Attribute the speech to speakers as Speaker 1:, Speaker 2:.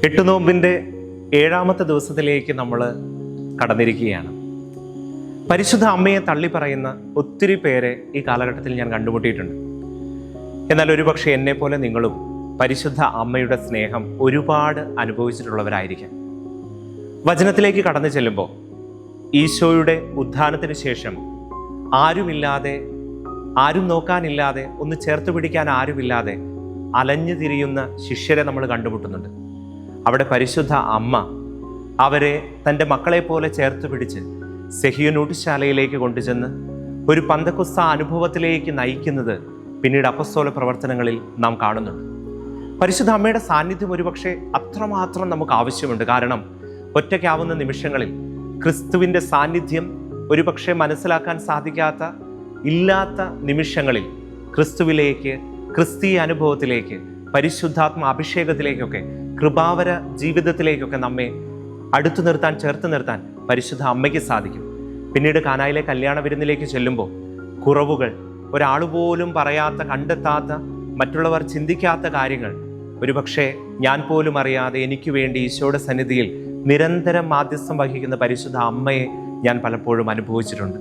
Speaker 1: എട്ടുനോമ്പിൻ്റെ 7ാമത്തെ ദിവസത്തിലേക്ക് നമ്മൾ കടന്നിരിക്കുകയാണ്. പരിശുദ്ധ അമ്മയെ തള്ളിപ്പറയുന്ന ഒത്തിരി പേരെ ഈ കാലഘട്ടത്തിൽ ഞാൻ കണ്ടുമുട്ടിയിട്ടുണ്ട്. എന്നാൽ ഒരുപക്ഷെ എന്നെപ്പോലെ നിങ്ങളും പരിശുദ്ധ അമ്മയുടെ സ്നേഹം ഒരുപാട് അനുഭവിച്ചിട്ടുള്ളവരായിരിക്കാം. വചനത്തിലേക്ക് കടന്നു ചെല്ലുമ്പോൾ ഈശോയുടെ ഉത്ഥാനത്തിന് ശേഷം ആരുമില്ലാതെ, ആരും നോക്കാനില്ലാതെ, ഒന്ന് ചേർത്ത് പിടിക്കാൻ ആരുമില്ലാതെ അലഞ്ഞു തിരിയുന്ന ശിഷ്യരെ നമ്മൾ കണ്ടുമുട്ടുന്നുണ്ട്. അവിടെ പരിശുദ്ധ അമ്മ അവരെ തൻ്റെ മക്കളെ പോലെ ചേർത്ത് പിടിച്ച് സെഹിയോനൂട്ടുശാലയിലേക്ക് കൊണ്ടുചെന്ന് ഒരു പന്തക്കുസ്ത അനുഭവത്തിലേക്ക് നയിക്കുന്നത് പിന്നീട് അപ്പസ്തോല പ്രവർത്തനങ്ങളിൽ നാം കാണുന്നുണ്ട്. പരിശുദ്ധ അമ്മയുടെ സാന്നിധ്യം ഒരുപക്ഷെ അത്രമാത്രം നമുക്ക് ആവശ്യമുണ്ട്. കാരണം ഒറ്റയ്ക്കാവുന്ന നിമിഷങ്ങളിൽ ക്രിസ്തുവിൻ്റെ സാന്നിധ്യം ഒരുപക്ഷെ മനസ്സിലാക്കാൻ സാധിക്കാത്ത, ഇല്ലാത്ത നിമിഷങ്ങളിൽ ക്രിസ്തുവിലേക്ക്, ക്രിസ്തീയ അനുഭവത്തിലേക്ക്, പരിശുദ്ധാത്മ അഭിഷേകത്തിലേക്കൊക്കെ, കൃപാവര ജീവിതത്തിലേക്കൊക്കെ നമ്മെ അടുത്തു നിർത്താൻ, ചേർത്ത് നിർത്താൻ പരിശുദ്ധ അമ്മയ്ക്ക് സാധിക്കും. പിന്നീട് കാനായിലെ കല്യാണ വിരുന്നിലേക്ക് ചെല്ലുമ്പോൾ കുറവുകൾ, ഒരാളുപോലും പറയാത്ത, കണ്ടെത്താത്ത, മറ്റുള്ളവർ ചിന്തിക്കാത്ത കാര്യങ്ങൾ ഒരുപക്ഷെ ഞാൻ പോലും അറിയാതെ എനിക്ക് വേണ്ടി ഈശോയുടെ സന്നിധിയിൽ നിരന്തരം മാധ്യസ്ഥം വഹിക്കുന്ന പരിശുദ്ധ അമ്മയെ ഞാൻ പലപ്പോഴും അനുഭവിച്ചിട്ടുണ്ട്.